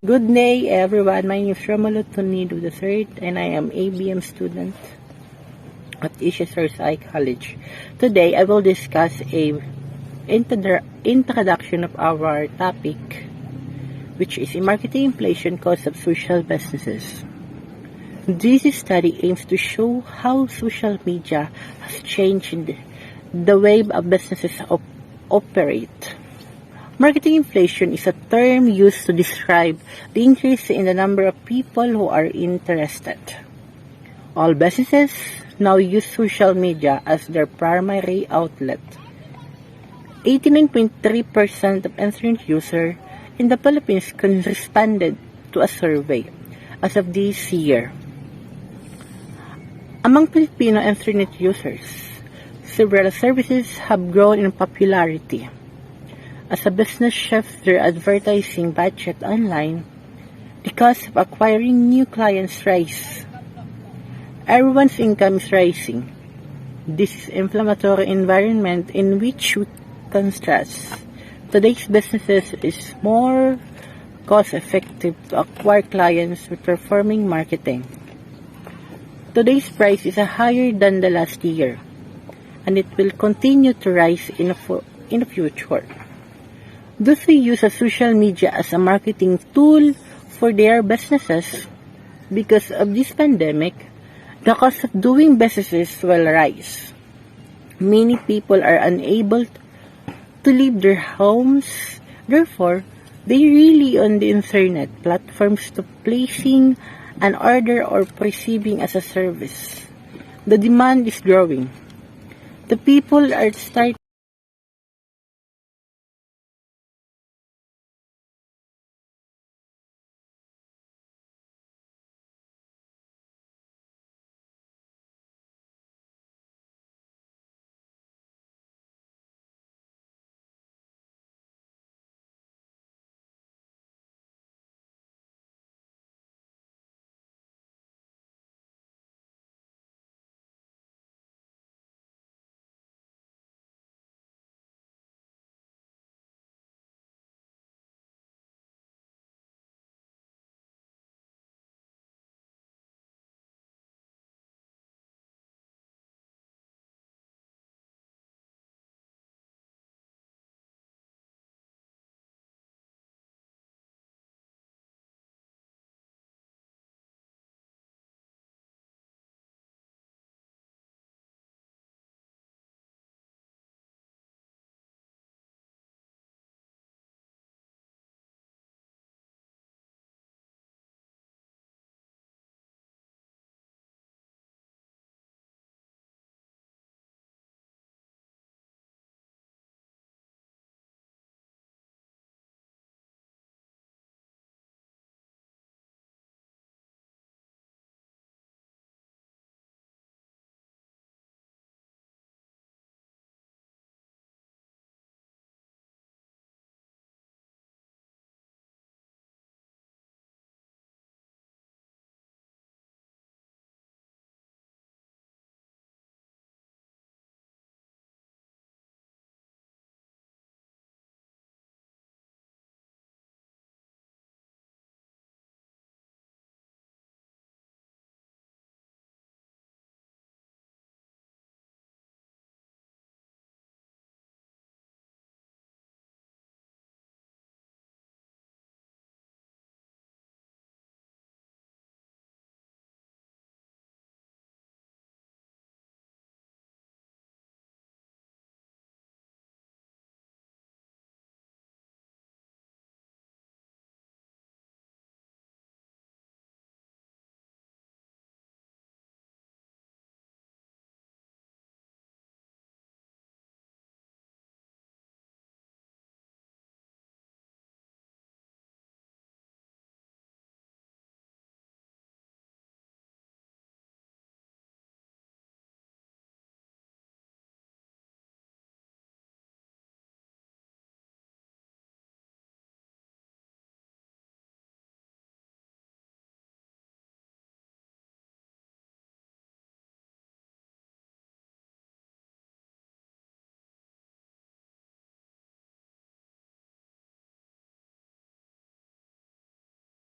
Good day, everyone. My name is Romulo Tonido III, and I am ABM student at Ishisursai College. Today, I will discuss a introduction of our topic, which is marketing inflation cost of social businesses. This study aims to show how social media has changed the way businesses operate. Marketing inflation is a term used to describe the increase in the number of people who are interested. All businesses now use social media as their primary outlet. 89.3% of internet users in the Philippines responded to a survey as of this year. Among Filipino internet users, several services have grown in popularity. As a business shifts their advertising budget online, the cost of acquiring new clients rise. Everyone's income is rising. This is an inflammatory environment in which we contrast. Today's businesses is more cost-effective to acquire clients with performing marketing. Today's price is higher than the last year, and it will continue to rise in the future. Those who use social media as a marketing tool for their businesses, because of this pandemic, the cost of doing businesses will rise. Many people are unable to leave their homes, therefore, they rely on the internet platforms to placing an order or receiving as a service. The demand is growing. The people are starting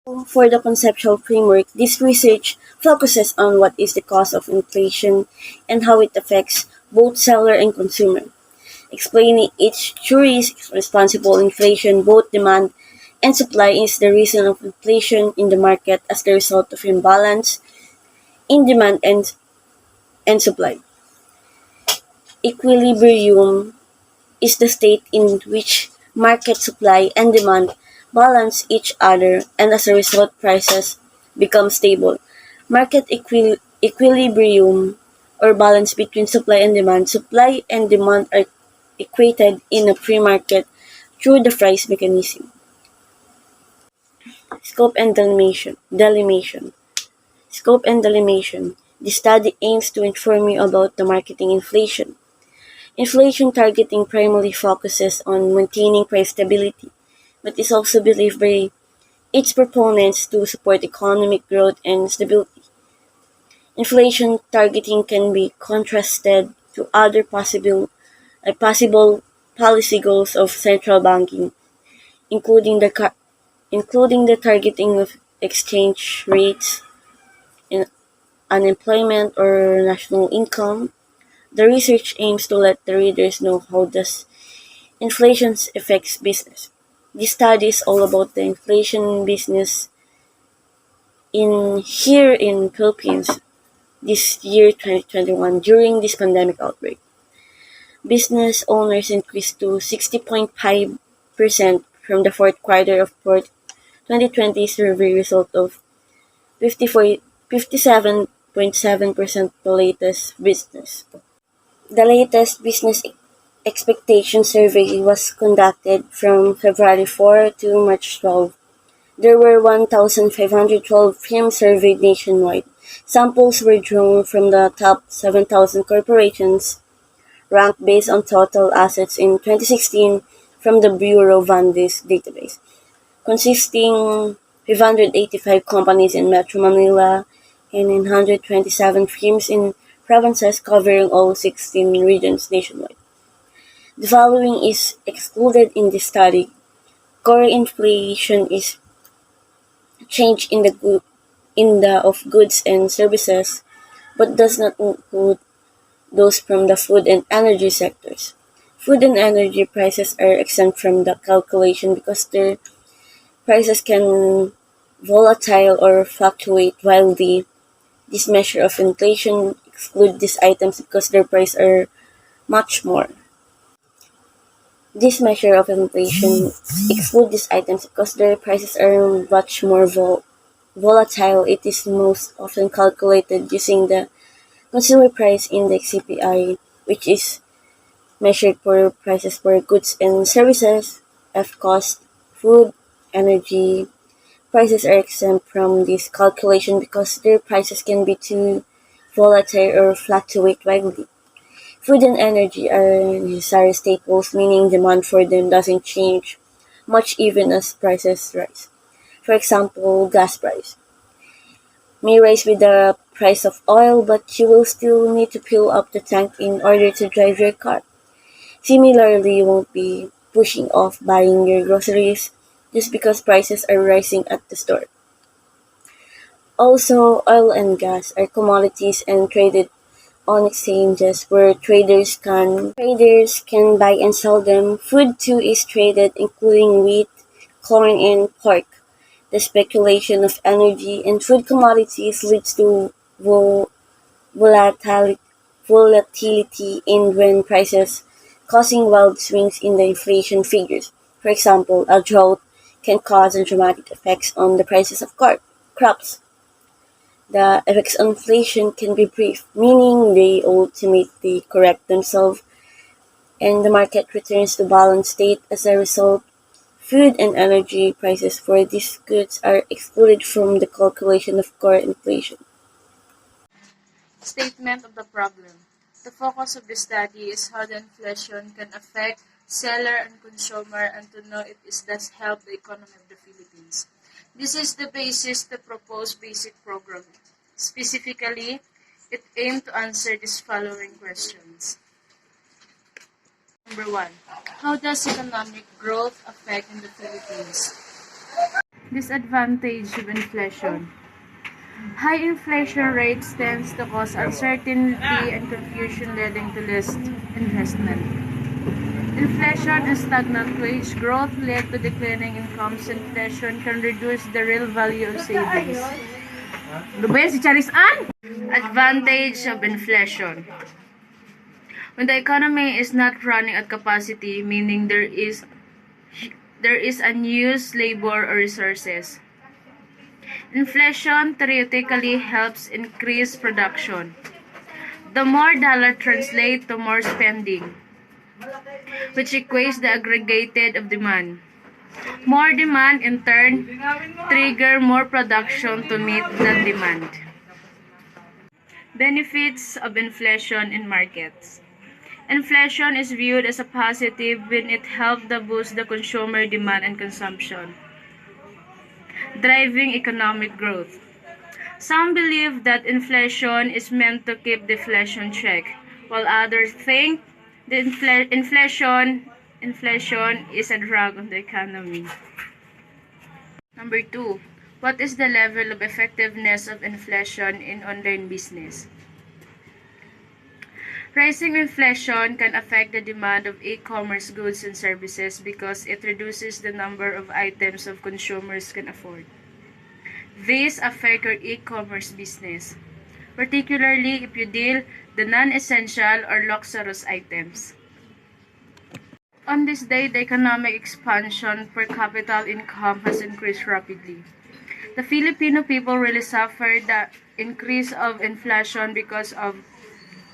For the conceptual framework, this research focuses on what is the cause of inflation and how it affects both seller and consumer, explaining each theory's responsible inflation, both demand and supply is the reason of inflation in the market as the result of imbalance in demand and supply. Equilibrium is the state in which market supply and demand balance each other and as a result prices become stable. Market equilibrium or balance between supply and demand are equated in a free market through the price mechanism. Scope and delimation. Scope and delimation. The study aims to inform you about the marketing inflation. Inflation targeting primarily focuses on maintaining price stability, but is also believed by its proponents to support economic growth and stability. Inflation targeting can be contrasted to other possible policy goals of central banking, including including the targeting of exchange rates, in unemployment, or national income. The research aims to let the readers know how does inflation affects business. This study is all about the inflation business in Philippines this year 2021 during this pandemic outbreak. Business owners increased to 60.5% from the fourth quarter of 2020 survey result of 57.7% the latest business. The latest business expectation survey was conducted from February 4 to March 12. There were 1,512 firms surveyed nationwide. Samples were drawn from the top 7,000 corporations ranked based on total assets in 2016 from the Bureau van Dis database, consisting 585 companies in Metro Manila and 127 firms in provinces covering all 16 regions nationwide. The following is excluded in this study: core inflation is change in the of goods and services, but does not include those from the food and energy sectors. Food and energy prices are exempt from the calculation because their prices can volatile or fluctuate wildly. This measure of inflation exclude these items because their prices are much more. This measure of inflation exclude these items because their prices are much more volatile. It is most often calculated using the Consumer Price Index (CPI), which is measured for prices for goods and services. F cost, food, energy prices are exempt from this calculation because their prices can be too volatile or fluctuate widely. Food and energy are necessary staples, meaning demand for them doesn't change much even as prices rise. For example, gas price may rise with the price of oil, but you will still need to fill up the tank in order to drive your car. Similarly, you won't be pushing off buying your groceries just because prices are rising at the store. Also, oil and gas are commodities and traded on exchanges where traders can buy and sell them. Food too is traded, including wheat, corn, and pork. The speculation of energy and food commodities leads to vol- volatility, volatility in grain prices, causing wild swings in the inflation figures. For example, a drought can cause dramatic effects on the prices of crops. The effects on inflation can be brief, meaning they ultimately correct themselves and the market returns to balanced state as a result. Food and energy prices for these goods are excluded from the calculation of core inflation. Statement of the problem. The focus of the study is how the inflation can affect seller and consumer and to know if it does help the economy of the Philippines. This is the basis to propose basic program. Specifically, it aimed to answer these following questions. Number one, how does economic growth affect in the Philippines? Disadvantage of inflation. High inflation rates tends to cause uncertainty and confusion leading to less investment. Inflation and stagnant wage growth lead to declining incomes. Inflation can reduce the real value of savings. Ruben, si Charis Ann! Advantage of inflation. When the economy is not running at capacity, meaning there is unused labor or resources. Inflation theoretically helps increase production. The more dollar translate to more spending, which equates the aggregated of demand. More demand in turn trigger more production to meet that demand. Benefits of inflation in markets. Inflation is viewed as a positive when it helps to boost the consumer demand and consumption, driving economic growth. Some believe that inflation is meant to keep deflation check, while others think that inflation is a drag on the economy. Number 2. What is the level of effectiveness of inflation in online business? Rising inflation can affect the demand of e-commerce goods and services because it reduces the number of items of consumers can afford. These affect your e-commerce business, particularly if you deal the non-essential or luxurious items. On this day, the economic expansion per capita income has increased rapidly. The Filipino people really suffered the increase of inflation because of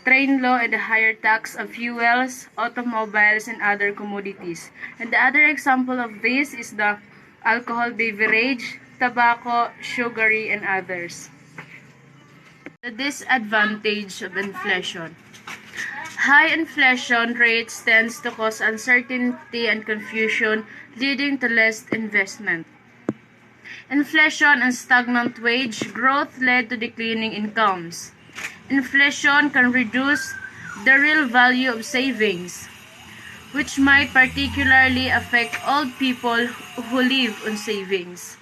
train law and the higher tax of fuels, automobiles, and other commodities. And the other example of this is the alcohol beverage, tobacco, sugary, and others. The disadvantage of inflation. High inflation rates tends to cause uncertainty and confusion, leading to less investment. Inflation and stagnant wage growth led to declining incomes. Inflation can reduce the real value of savings, which might particularly affect old people who live on savings.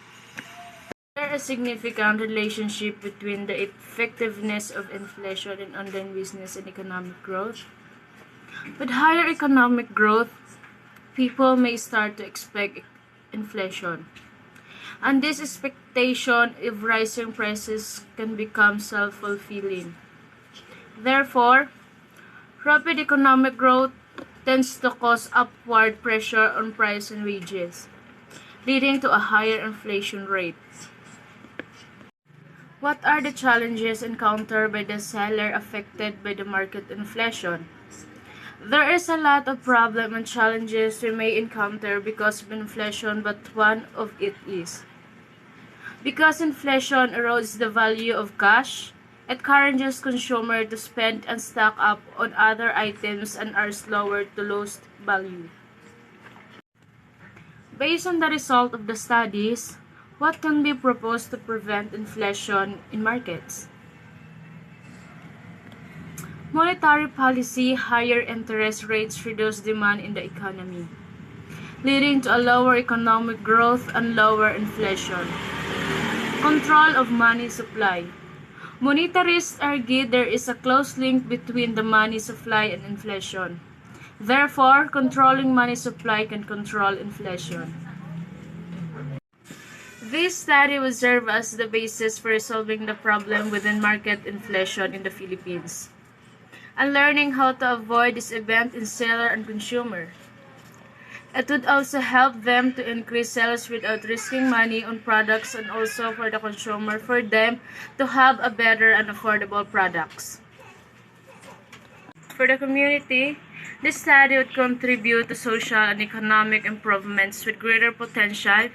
There is a significant relationship between the effectiveness of inflation in online business and economic growth. With higher economic growth, people may start to expect inflation. And this expectation of rising prices can become self-fulfilling. Therefore, rapid economic growth tends to cause upward pressure on price and wages, leading to a higher inflation rate. What are the challenges encountered by the seller affected by the market inflation? There is a lot of problems and challenges we may encounter because of inflation, but one of it is because inflation erodes the value of cash. It encourages consumers to spend and stock up on other items and are slower to lose value. Based on the result of the studies, what can be proposed to prevent inflation in markets? Monetary policy, higher interest rates reduce demand in the economy, leading to a lower economic growth and lower inflation. Control of money supply. Monetarists argue there is a close link between the money supply and inflation. Therefore, controlling money supply can control inflation. This study will serve as the basis for resolving the problem within market inflation in the Philippines and learning how to avoid this event in seller and consumer. It would also help them to increase sales without risking money on products and also for the consumer for them to have a better and affordable products. For the community, this study would contribute to social and economic improvements with greater potential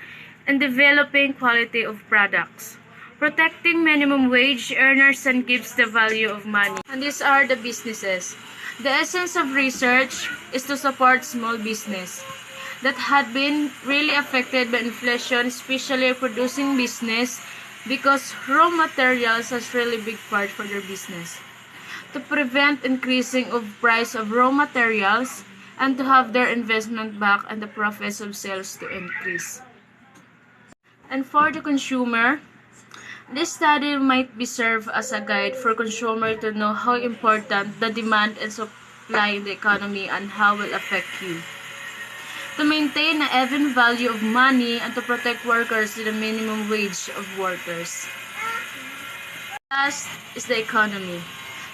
in developing quality of products, protecting minimum wage earners and keeps the value of money. And these are the businesses. The essence of research is to support small business that had been really affected by inflation, especially producing business because raw materials has really big part for their business. To prevent increasing of price of raw materials and to have their investment back and the profits of sales to increase. And for the consumer, this study might be serve as a guide for consumer to know how important the demand and supply in the economy and how will affect you. To maintain an even value of money and to protect workers to the minimum wage of workers. Last is the economy.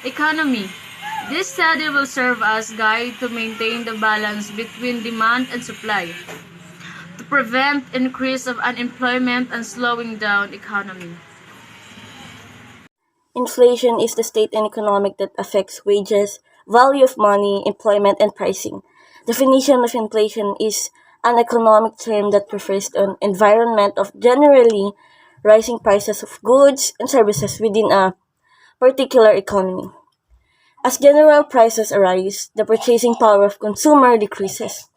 Economy. This study will serve as guide to maintain the balance between demand and supply, to prevent increase of unemployment and slowing down economy. Inflation is the state in economic that affects wages, value of money, employment, and pricing. Definition of inflation is an economic term that refers to an environment of generally rising prices of goods and services within a particular economy. As general prices rise, the purchasing power of consumer decreases.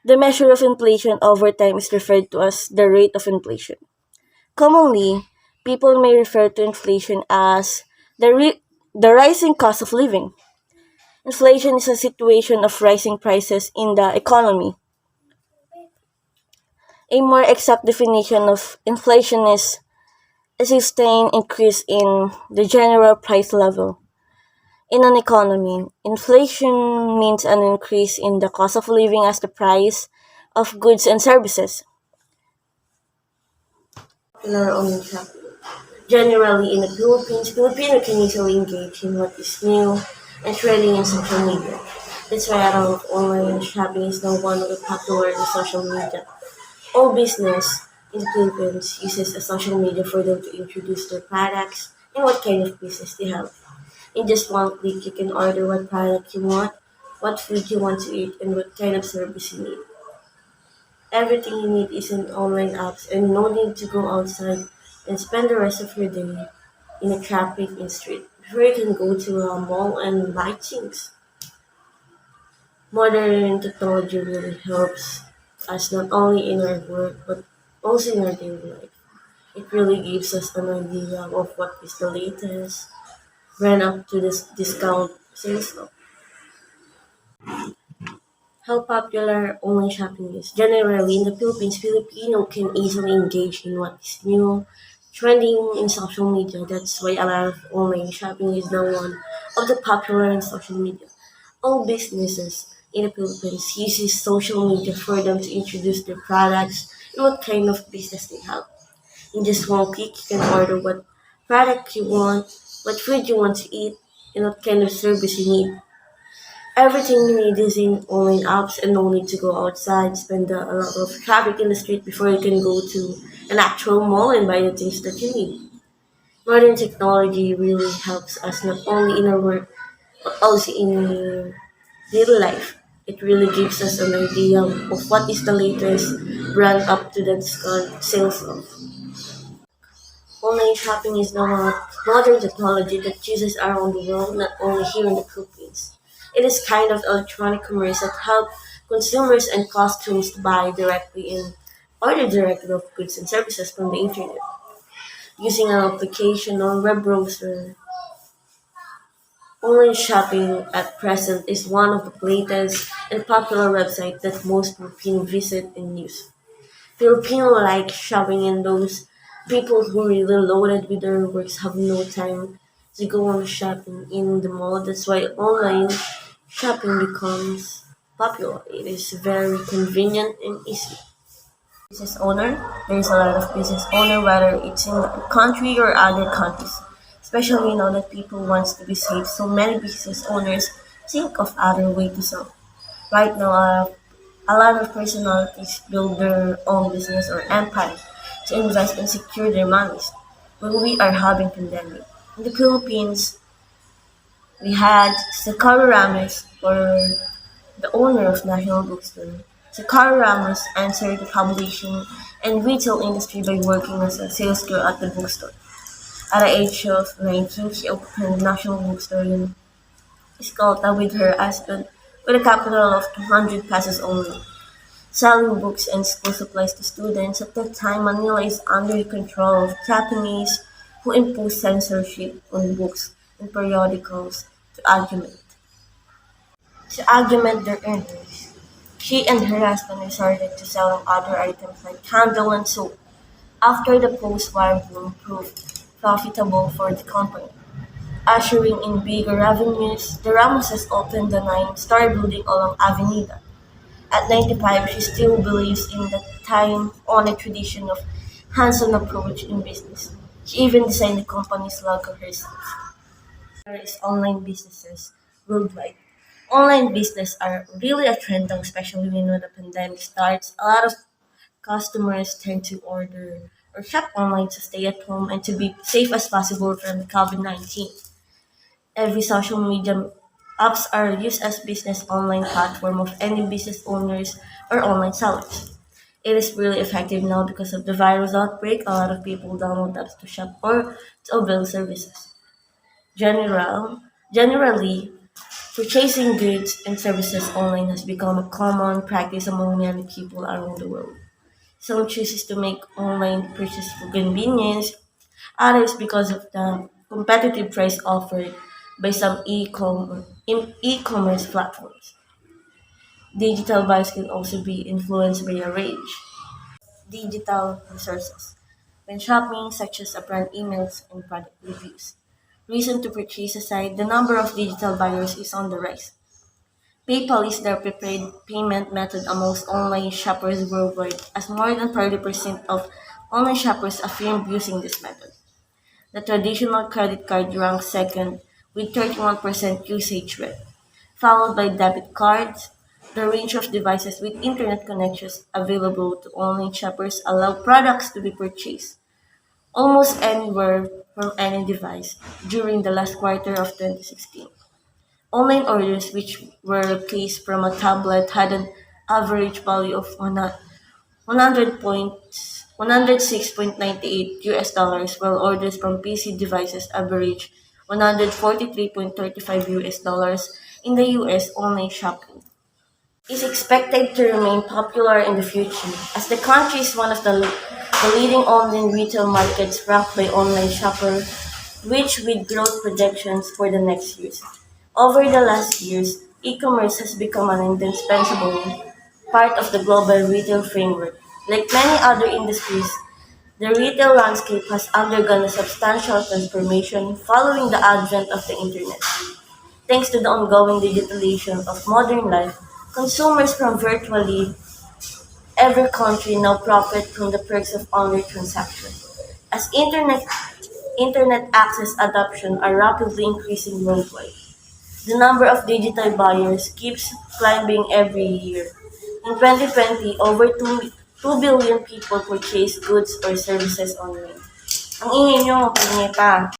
The measure of inflation over time is referred to as the rate of inflation. Commonly, people may refer to inflation as the rising cost of living. Inflation is a situation of rising prices in the economy. A more exact definition of inflation is a sustained increase in the general price level. In an economy, inflation means an increase in the cost of living as the price of goods and services. Popular online shopping. Generally, in the Philippines, Filipino can easily engage in what is new and trending in social media. That's why a lot of online shopping is now one of the popular in social media. All business in the Philippines uses a social media for them to introduce their products and what kind of business they have. In just one click, you can order what product you want, what food you want to eat, and what kind of service you need. Everything you need is in online apps and no need to go outside and spend the rest of your day in a traffic in street before you can go to a mall and buy things. Modern technology really helps us not only in our work but also in our daily life. It really gives us an idea of what is the latest, run up to this discount sales now. How popular online shopping is. Generally, in the Philippines, Filipino can easily engage in what is new, trending in social media. That's why a lot of online shopping is now one of the popular in social media. All businesses in the Philippines uses social media for them to introduce their products and what kind of business they have. In just one click, you can order what product you want, what food you want to eat, and what kind of service you need. Everything you need is in online apps and no need to go outside, spend a lot of traffic in the street before you can go to an actual mall and buy the things that you need. Modern technology really helps us not only in our work but also in daily life. It really gives us an idea of what is the latest brand up to the discount sales of. Online shopping is now a modern technology that uses around the world, not only here in the Philippines. It is kind of electronic commerce that help consumers and customers to buy directly and order directly of goods and services from the internet. Using an application or web browser, online shopping at present is one of the latest and popular websites that most Filipinos visit and use. Filipino like shopping and those people who really loaded with their works have no time to go on shopping in the mall. That's why online shopping becomes popular. It is very convenient and easy. Business owner, there is a lot of business owner whether it's in a country or other countries. Especially now that people wants to be safe, so many business owners think of other way to sell. Right now, a lot of personalities build their own business or empire to invest and secure their monies. When we are having pandemic. In the Philippines, we had Sakara Ramos, or the owner of National Bookstore. Sakara Ramos entered the publishing and retail industry by working as a sales girl at the bookstore. At the age of 19, she opened National Bookstore in Escolta with her husband with a capital of 200 pesos only. Selling books and school supplies to students. At that time, Manila is under the control of Japanese who imposed censorship on books and periodicals to augment their earnings. She and her husband resorted to selling other items like candle and soap. after the post-war boom proved profitable for the company. Ushering in bigger revenues, the Ramoses opened the nine-story building along Avenida. At 95, she still believes in the time-honored tradition of hands-on approach in business. She even designed the company's logo herself. There is online businesses worldwide. Online business are really a trend now, especially when the pandemic starts. A lot of customers tend to order or shop online to stay at home and to be safe as possible from COVID-19. Every social media apps are used as business online platform of any business owners or online sellers. It is really effective now because of the virus outbreak. A lot of people download apps to shop or to avail services. Generally, purchasing goods and services online has become a common practice among many people around the world. Some chooses to make online purchase for convenience, others because of the competitive price offered by some e-commerce platforms. Digital buys can also be influenced by a range digital resources when shopping, such as brand emails and product reviews. Reason to purchase aside, the number of digital buyers is on the rise. PayPal is their preferred payment method amongst online shoppers worldwide, as more than 30% of online shoppers affirm using this method. The traditional credit card ranks second with 31% usage rate, followed by debit cards. The range of devices with internet connections available to online shoppers allow products to be purchased almost anywhere from any device during the last quarter of 2016. Online orders which were placed from a tablet had an average value of 106.98 US dollars, while orders from PC devices average 143.35 US dollars in the US online shopping. Is expected to remain popular in the future as the country is one of the leading online retail markets ranked by online shopper, which with growth projections for the next years. Over the last years, e-commerce has become an indispensable part of the global retail framework. Like many other industries, the retail landscape has undergone a substantial transformation following the advent of the internet. Thanks to the ongoing digitalization of modern life, consumers from virtually every country now profit from the perks of online transactions. As internet access adoption are rapidly increasing worldwide, the number of digital buyers keeps climbing every year. In 2020, over 2 billion people purchased goods or services online. Ang ingay nyo, pinita.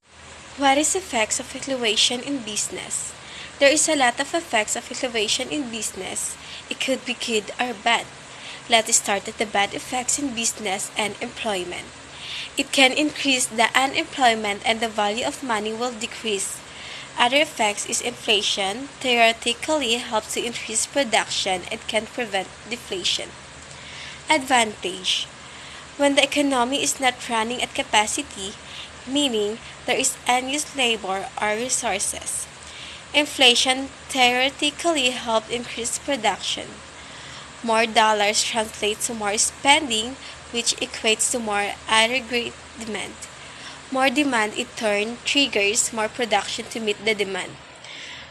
What is effects of fluctuation in business? There is a lot of effects of fluctuation in business. It could be good or bad. Let's start with the bad effects in business and employment. It can increase the unemployment and the value of money will decrease. Other effects is inflation theoretically helps to increase production and can prevent deflation. Advantage. When the economy is not running at capacity, meaning there is unused labor or resources. Inflation theoretically helps increase production. More dollars translate to more spending, which equates to more aggregate demand. More demand in turn triggers more production to meet the demand.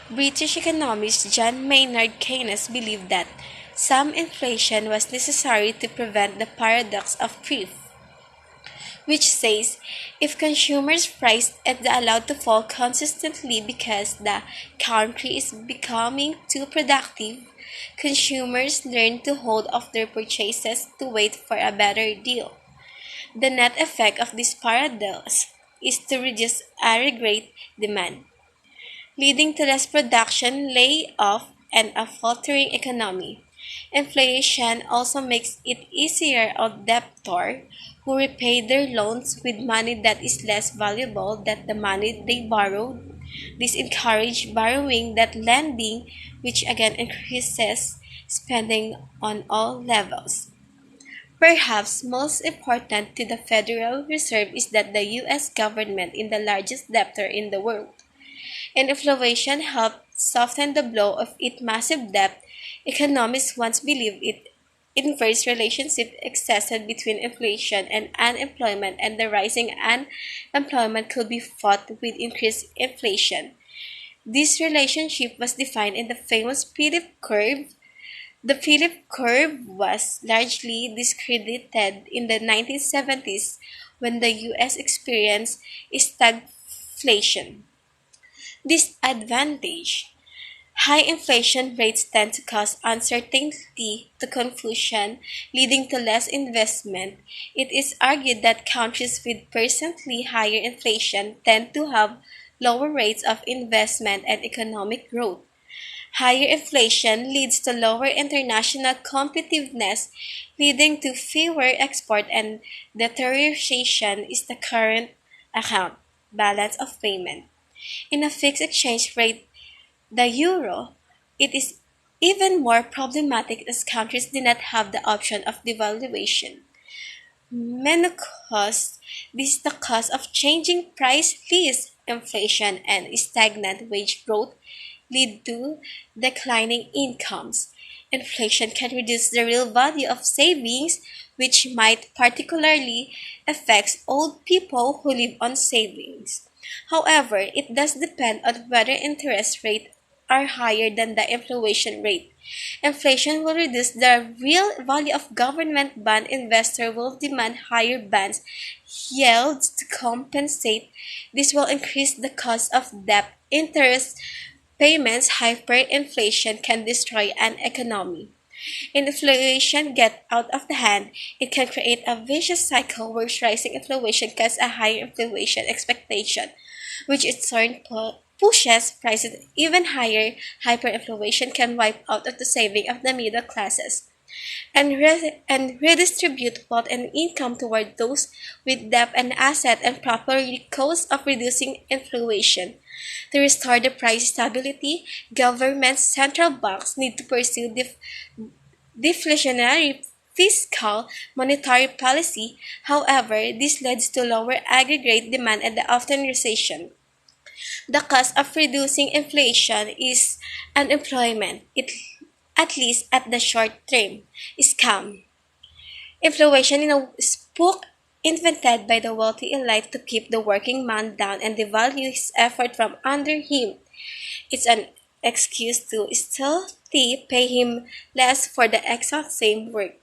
British economist John Maynard Keynes believed that some inflation was necessary to prevent the paradox of thrift, which says if consumers' price is allowed to fall consistently because the country is becoming too productive, consumers learn to hold off their purchases to wait for a better deal. The net effect of this paradox is to reduce aggregate demand, leading to less production, layoff, and a faltering economy. Inflation also makes it easier on debtors who repay their loans with money that is less valuable than the money they borrowed. This encourages borrowing than lending, which again increases spending on all levels. Perhaps most important to the Federal Reserve is that the US government is the largest debtor in the world, and inflation helped soften the blow of its massive debt. Economists once believed it inverse relationship existed between inflation and unemployment, and the rising unemployment could be fought with increased inflation. This relationship was defined in the famous Philip curve. The Philip curve was largely discredited in the 1970s when the US experienced stagflation. Disadvantage: high inflation rates tend to cause uncertainty to confusion, leading to less investment. It is argued that countries with persistently higher inflation tend to have lower rates of investment and economic growth. Higher inflation leads to lower international competitiveness, leading to fewer export and deterioration is the current account balance of payment. In a fixed exchange rate, the euro, it is even more problematic as countries do not have the option of devaluation. Many costs, this is the cost of changing price lists, inflation, and stagnant wage growth lead to declining incomes. Inflation can reduce the real value of savings, which might particularly affect old people who live on savings. However, it does depend on whether interest rates are higher than the inflation rate. Inflation will reduce the real value of government bond. Investors will demand higher bonds yields to compensate. This will increase the cost of debt. Interest payments. Hyperinflation can destroy an economy. If inflation gets out of the hand, it can create a vicious cycle where rising inflation causes a higher inflation expectation, which in turn pushes prices even higher. Hyperinflation can wipe out of the saving of the middle classes and redistribute wealth and income toward those with debt and asset and properly cost of reducing inflation. To restore the price stability, governments, central banks need to pursue deflationary fiscal monetary policy. However, this leads to lower aggregate demand and often recession. The cost of reducing inflation is unemployment, at least at the short term, is calm. Inflation is a spook invented by the wealthy elite to keep the working man down and devalue his effort from under him. It's an excuse to stealthily pay him less for the exact same work.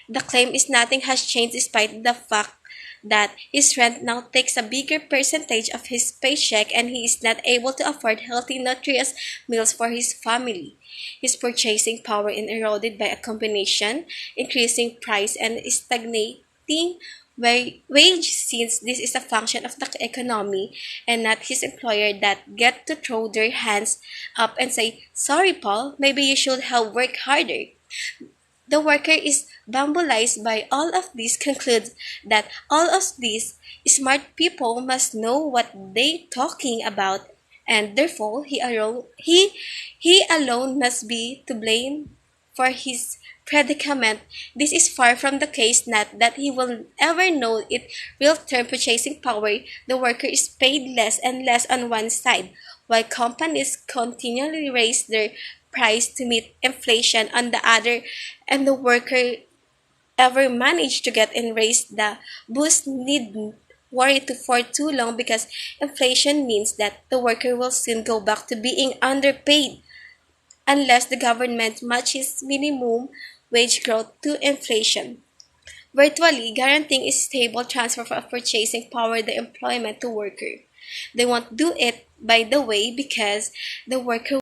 The claim is nothing has changed despite the fact that his rent now takes a bigger percentage of his paycheck and he is not able to afford healthy, nutritious meals for his family. His purchasing power is eroded by a combination, increasing price and stagnating wage since this is a function of the economy and not his employer that get to throw their hands up and say, sorry Paul, maybe you should have worked harder. The worker is bamboozled by all of this, concludes that all of these smart people must know what they talking about, and therefore he alone must be to blame for his predicament. This is far from the case, not that he will ever know it. Real term purchasing power, the worker is paid less and less on one side, while companies continually raise their price to meet inflation on the other, and the worker ever manage to get and raise the boost need worry to for too long because inflation means that the worker will soon go back to being underpaid unless the government matches minimum wage growth to inflation, virtually guaranteeing a stable transfer of purchasing power the employment to worker. They won't do it by the way because the worker